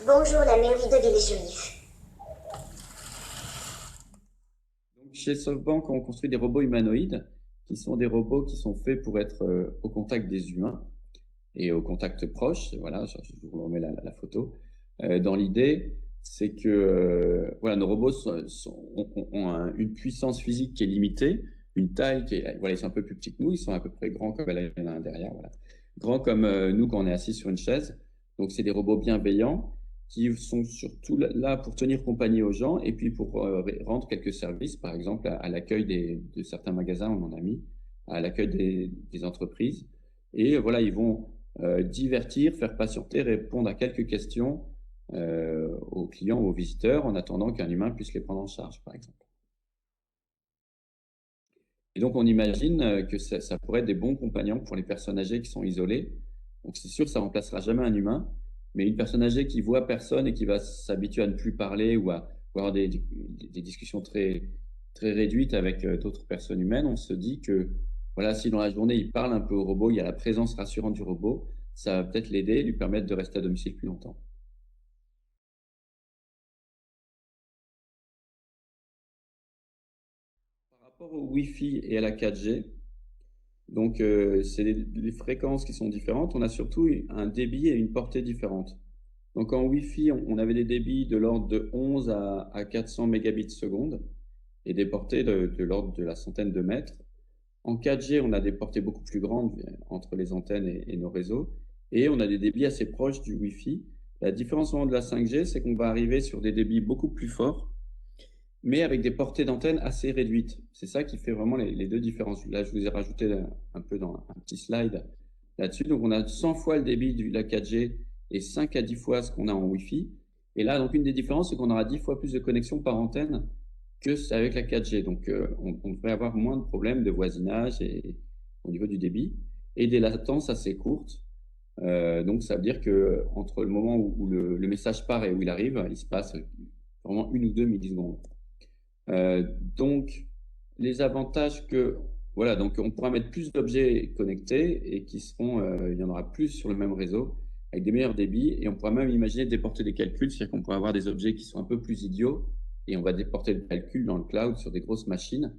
Bonjour la mairie de Villejuif. Donc, chez SoftBank, on construit des robots humanoïdes qui sont des robots qui sont faits pour être au contact des humains et au contact proche. Voilà, je vous remets la photo. Dans l'idée, c'est que voilà, nos robots ont une puissance physique qui est limitée, une taille qui est, voilà, ils sont un peu plus petits que nous, ils sont à peu près grands comme là, il y en a un derrière, voilà, grands comme nous quand on est assis sur une chaise. Donc c'est des robots bienveillants qui sont surtout là pour tenir compagnie aux gens et puis pour rendre quelques services, par exemple à l'accueil de certains magasins, on en a mis, à l'accueil des entreprises. Et voilà, ils vont divertir, faire patienter, répondre à quelques questions aux clients ou aux visiteurs en attendant qu'un humain puisse les prendre en charge, par exemple. Et donc, on imagine que ça pourrait être des bons compagnons pour les personnes âgées qui sont isolées. Donc, c'est sûr, ça remplacera jamais un humain, mais une personne âgée qui voit personne et qui va s'habituer à ne plus parler ou avoir des discussions très réduites avec d'autres personnes humaines, on se dit que, voilà, si dans la journée, il parle un peu au robot, il y a la présence rassurante du robot, ça va peut-être l'aider et lui permettre de rester à domicile plus longtemps. Par rapport au Wi-Fi et à la 4G, donc c'est les fréquences qui sont différentes. On a surtout un débit et une portée différentes. Donc en Wi-Fi, on avait des débits de l'ordre de 11 à 400 mégabits seconde et des portées de l'ordre de la centaine de mètres. En 4G, on a des portées beaucoup plus grandes entre les antennes et nos réseaux et on a des débits assez proches du Wi-Fi. La différence de la 5G, c'est qu'on va arriver sur des débits beaucoup plus forts mais avec des portées d'antenne assez réduites. C'est ça qui fait vraiment les deux différences. Là, je vous ai rajouté un peu dans un petit slide là-dessus. Donc, on a 100 fois le débit de la 4G et 5 à 10 fois ce qu'on a en Wi-Fi. Et là, donc, une des différences, c'est qu'on aura 10 fois plus de connexions par antenne que avec la 4G. Donc, on devrait avoir moins de problèmes de voisinage et, au niveau du débit et des latences assez courtes. Donc, ça veut dire que entre le moment où le message part et où il arrive, il se passe vraiment 1 ou 2 millisecondes. Donc, les avantages que, voilà, donc on pourra mettre plus d'objets connectés et qui seront, il y en aura plus sur le même réseau avec des meilleurs débits et on pourra même imaginer déporter des calculs, c'est-à-dire qu'on pourra avoir des objets qui sont un peu plus idiots et on va déporter le calcul dans le cloud sur des grosses machines.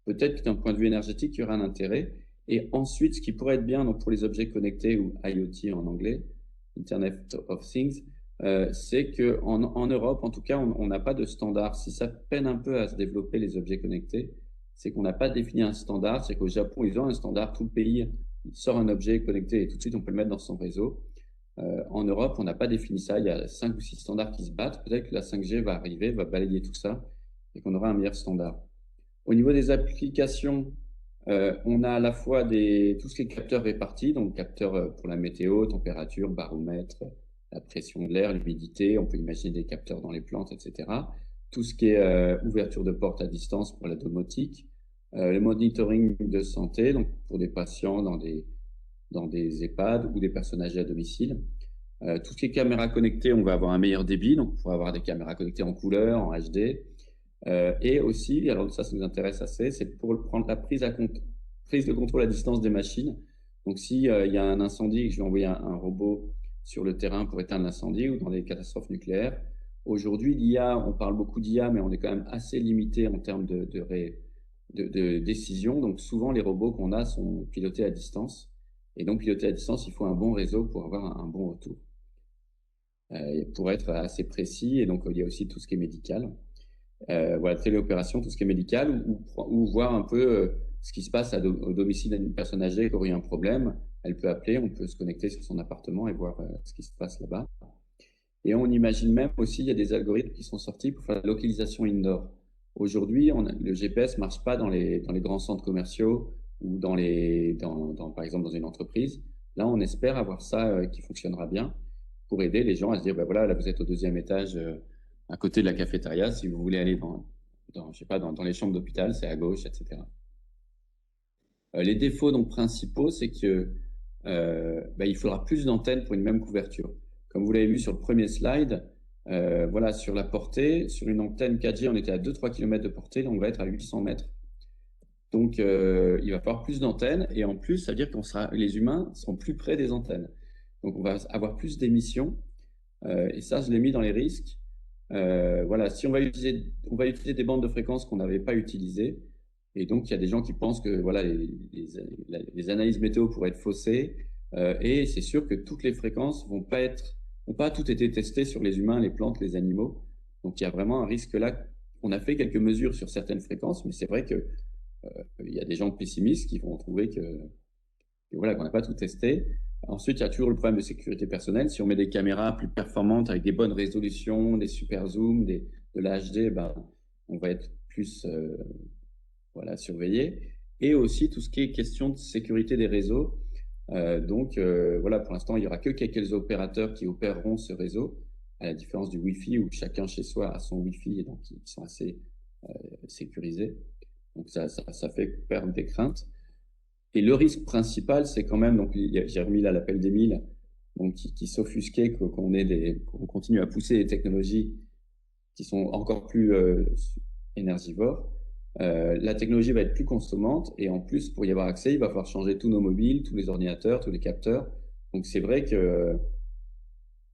Peut-être que d'un point de vue énergétique, il y aura un intérêt. Et ensuite, ce qui pourrait être bien donc pour les objets connectés ou IoT en anglais, Internet of Things, c'est qu'en Europe, en tout cas, on n'a pas de standard. Si ça peine un peu à se développer les objets connectés, c'est qu'on n'a pas défini un standard. C'est qu'au Japon, ils ont un standard. Tout le pays sort un objet connecté et tout de suite, on peut le mettre dans son réseau. En Europe, on n'a pas défini ça. Il y a 5 ou 6 standards qui se battent. Peut-être que la 5G va arriver, va balayer tout ça et qu'on aura un meilleur standard. Au niveau des applications, on a à la fois tout ce qui est capteurs répartis, donc capteurs pour la météo, température, baromètre, la pression de l'air, l'humidité. On peut imaginer des capteurs dans les plantes, etc. Tout ce qui est ouverture de porte à distance pour la domotique, le monitoring de santé, donc pour des patients dans des EHPAD ou des personnes âgées à domicile. Tout ce qui est caméras connectées, on va avoir un meilleur débit, donc on pourra avoir des caméras connectées en couleur, en HD. Et aussi, alors ça nous intéresse assez, c'est pour prendre la prise de contrôle à distance des machines. Donc, si il y a un incendie et que je vais envoyer un robot sur le terrain pour éteindre l'incendie ou dans des catastrophes nucléaires, aujourd'hui, l'IA, on parle beaucoup d'IA, mais on est quand même assez limité en termes de décision. Donc, souvent, les robots qu'on a sont pilotés à distance. Et donc, pilotés à distance, il faut un bon réseau pour avoir un bon retour, pour être assez précis. Et donc, il y a aussi tout ce qui est médical. Voilà, téléopération, tout ce qui est médical, ou voir un peu ce qui se passe au domicile d'une personne âgée qui aurait eu un problème. Elle peut appeler, on peut se connecter sur son appartement et voir ce qui se passe là-bas. Et on imagine même aussi, il y a des algorithmes qui sont sortis pour faire la localisation indoor. Aujourd'hui, le GPS marche pas dans les grands centres commerciaux ou par exemple, dans une entreprise. Là, on espère avoir ça qui fonctionnera bien pour aider les gens à se dire, ben voilà, là, vous êtes au deuxième étage, à côté de la cafétéria. Si vous voulez aller je sais pas, dans les chambres d'hôpital, c'est à gauche, etc. Les défauts donc principaux, c'est que il faudra plus d'antennes pour une même couverture. Comme vous l'avez vu sur le premier slide, voilà, sur la portée, sur une antenne 4G, on était à 2-3 km de portée, là on va être à 800 mètres. Donc il va falloir plus d'antennes et en plus, ça veut dire les humains seront plus près des antennes. Donc on va avoir plus d'émissions. Et ça, je l'ai mis dans les risques. Voilà, si on va utiliser des bandes de fréquences qu'on n'avait pas utilisées. Et donc, il y a des gens qui pensent que voilà, les analyses météo pourraient être faussées. Et c'est sûr que toutes les fréquences vont pas toutes été testées sur les humains, les plantes, les animaux. Donc, il y a vraiment un risque là. On a fait quelques mesures sur certaines fréquences, mais c'est vrai que il y a des gens pessimistes qui vont trouver que voilà, qu'on n'a pas tout testé. Ensuite, il y a toujours le problème de sécurité personnelle. Si on met des caméras plus performantes avec des bonnes résolutions, des super zooms, de l'HD, ben, on va être plus voilà, surveillé. Et aussi tout ce qui est question de sécurité des réseaux. Voilà, pour l'instant, il n'y aura que quelques opérateurs qui opéreront ce réseau, à la différence du Wi-Fi où chacun chez soi a son Wi-Fi et donc ils sont assez sécurisés. Donc ça fait perdre des craintes. Et le risque principal, c'est quand même, donc j'ai remis là l'appel d'Émile, donc qui s'offusquait qu'on continue à pousser des technologies qui sont encore plus énergivores. La technologie va être plus consommante et en plus, pour y avoir accès, il va falloir changer tous nos mobiles, tous les ordinateurs, tous les capteurs. Donc c'est vrai que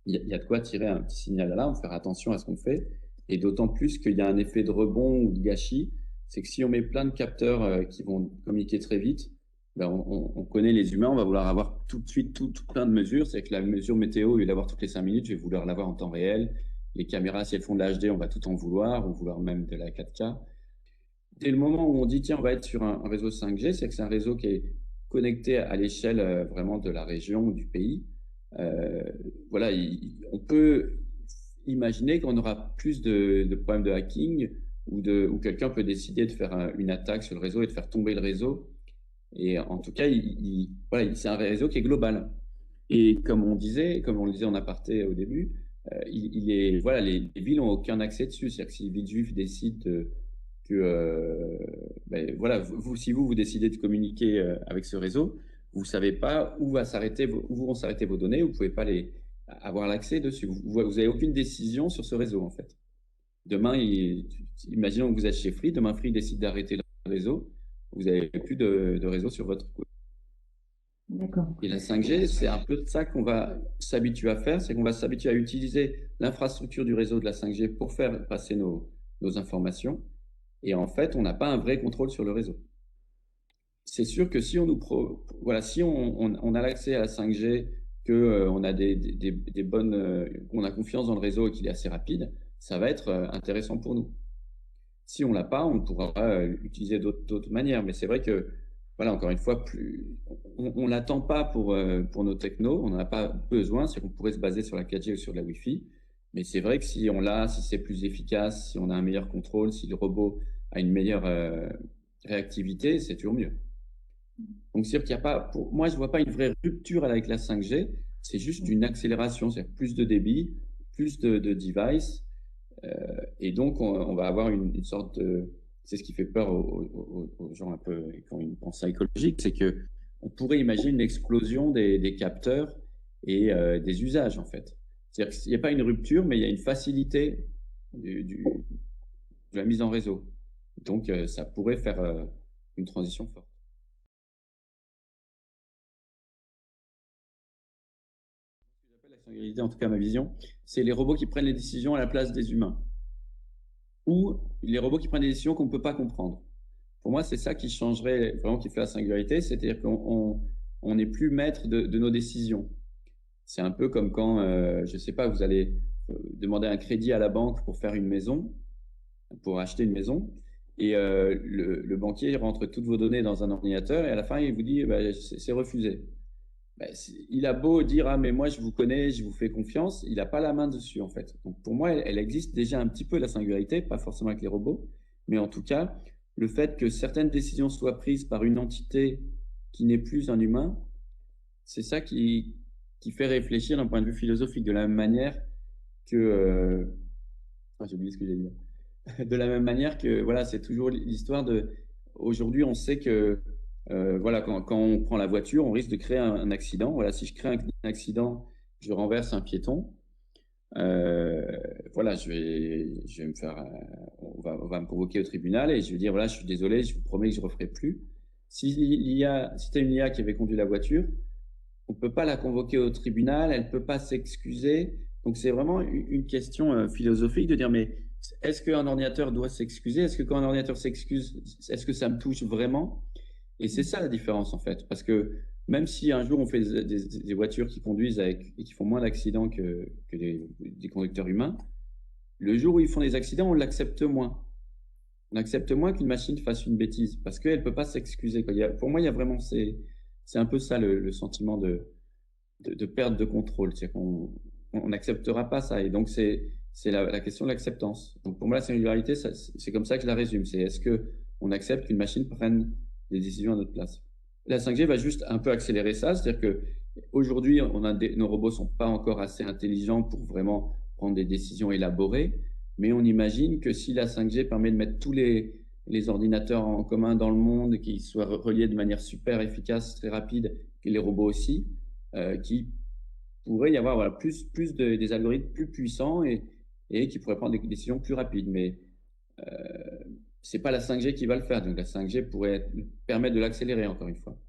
il y a de quoi tirer un petit signal d'alarme, faire attention à ce qu'on fait. Et d'autant plus qu'il y a un effet de rebond ou de gâchis. C'est que si on met plein de capteurs qui vont communiquer très vite, ben on connaît les humains, on va vouloir avoir tout de suite tout plein de mesures. C'est que la mesure météo, au lieu d'avoir toutes les 5 minutes, je vais vouloir l'avoir en temps réel. Les caméras, si elles font de la HD, on va tout en vouloir, ou vouloir même de la 4K. Dès le moment où on dit, tiens, on va être sur un réseau 5G, c'est que c'est un réseau qui est connecté à l'échelle vraiment de la région ou du pays. Euh, voilà, on peut imaginer qu'on aura plus de problèmes de hacking ou quelqu'un peut décider de faire une attaque sur le réseau et de faire tomber le réseau. Et en tout cas, voilà, c'est un réseau qui est global. Et comme on le disait en aparté au début, voilà, les villes n'ont aucun accès dessus. C'est-à-dire que si Villejuif décide ben, voilà, si vous décidez de communiquer avec ce réseau, vous ne savez pas où vont s'arrêter vos données, vous ne pouvez pas avoir l'accès dessus. Vous n'avez aucune décision sur ce réseau, en fait. Demain, imaginons que vous êtes chez Free, demain Free décide d'arrêter le réseau, vous n'avez plus de réseau sur votre côté. D'accord. Et la 5G, c'est un peu de ça qu'on va s'habituer à faire, c'est qu'on va s'habituer à utiliser l'infrastructure du réseau de la 5G pour faire passer nos informations. Et en fait, on n'a pas un vrai contrôle sur le réseau. C'est sûr que si voilà, si on a l'accès à la 5G, que on a des bonnes, qu'on a confiance dans le réseau et qu'il est assez rapide, ça va être intéressant pour nous. Si on l'a pas, on pourra utiliser d'autres manières. Mais c'est vrai que, voilà, encore une fois, on l'attend pas pour nos technos, on n'en a pas besoin, c'est qu'on pourrait se baser sur la 4G ou sur la Wi-Fi. Mais c'est vrai que si on l'a, si c'est plus efficace, si on a un meilleur contrôle, si le robot a une meilleure réactivité, c'est toujours mieux. Donc, c'est-à-dire qu'il n'y a pas, pour moi, je ne vois pas une vraie rupture avec la 5G, c'est juste une accélération, c'est-à-dire plus de débit, plus de devices, et donc on va avoir une sorte de, c'est ce qui fait peur aux gens un peu qui ont une pensée écologique, c'est que on pourrait imaginer une explosion des capteurs et des usages en fait. C'est-à-dire qu'il n'y a pas une rupture, mais il y a une facilité de la mise en réseau. Donc ça pourrait faire une transition forte. La singularité, en tout cas ma vision, c'est les robots qui prennent les décisions à la place des humains. Ou les robots qui prennent des décisions qu'on ne peut pas comprendre. Pour moi, c'est ça qui changerait, vraiment qui fait la singularité, c'est-à-dire qu'on n'est plus maître de nos décisions. C'est un peu comme quand, je ne sais pas, vous allez demander un crédit à la banque pour faire une maison, pour acheter une maison, et le banquier rentre toutes vos données dans un ordinateur, et à la fin, il vous dit, bah, c'est refusé. Bah, il a beau dire, ah, mais moi, je vous connais, je vous fais confiance, il n'a pas la main dessus, en fait. Donc, pour moi, elle existe déjà un petit peu, la singularité, pas forcément avec les robots, mais en tout cas, le fait que certaines décisions soient prises par une entité qui n'est plus un humain, c'est ça qui fait réfléchir d'un point de vue philosophique, de la même manière que... j'ai oublié ce que j'ai dit. De la même manière que, voilà, c'est toujours l'histoire de... Aujourd'hui, on sait que, voilà, quand on prend la voiture, on risque de créer un accident. Voilà, si je crée un accident, je renverse un piéton. Voilà, je vais me faire, on va me convoquer au tribunal et je vais dire, voilà, je suis désolé, je vous promets que je ne referai plus. Si tu as une IA qui avait conduit la voiture, on ne peut pas la convoquer au tribunal, elle ne peut pas s'excuser Donc c'est vraiment une question philosophique de dire, mais est-ce qu'un ordinateur doit s'excuser? Est-ce que quand un ordinateur s'excuse, est-ce que ça me touche vraiment? Et c'est ça la différence en fait. Parce que même si un jour on fait des voitures qui conduisent et qui font moins d'accidents que des conducteurs humains, le jour où ils font des accidents, on l'accepte moins. On accepte moins qu'une machine fasse une bêtise parce qu'elle ne peut pas s'excuser, quoi. Pour moi, il y a vraiment, c'est un peu ça le sentiment de perte de contrôle. C'est-à-dire qu'on on n'acceptera pas ça. Et donc, c'est la question de l'acceptance. Donc, pour moi, la singularité, c'est comme ça que je la résume. C'est est-ce que on accepte qu'une machine prenne des décisions à notre place? La 5G va juste un peu accélérer ça. C'est-à-dire que aujourd'hui, nos robots sont pas encore assez intelligents pour vraiment prendre des décisions élaborées. Mais on imagine que si la 5G permet de mettre tous les ordinateurs en commun dans le monde, qui soient reliés de manière super efficace, très rapide, que les robots aussi, qui pourrait y avoir voilà, des algorithmes plus puissants et qui pourraient prendre des décisions plus rapides. Mais c'est pas la 5G qui va le faire. Donc la 5G pourrait permettre de l'accélérer encore une fois.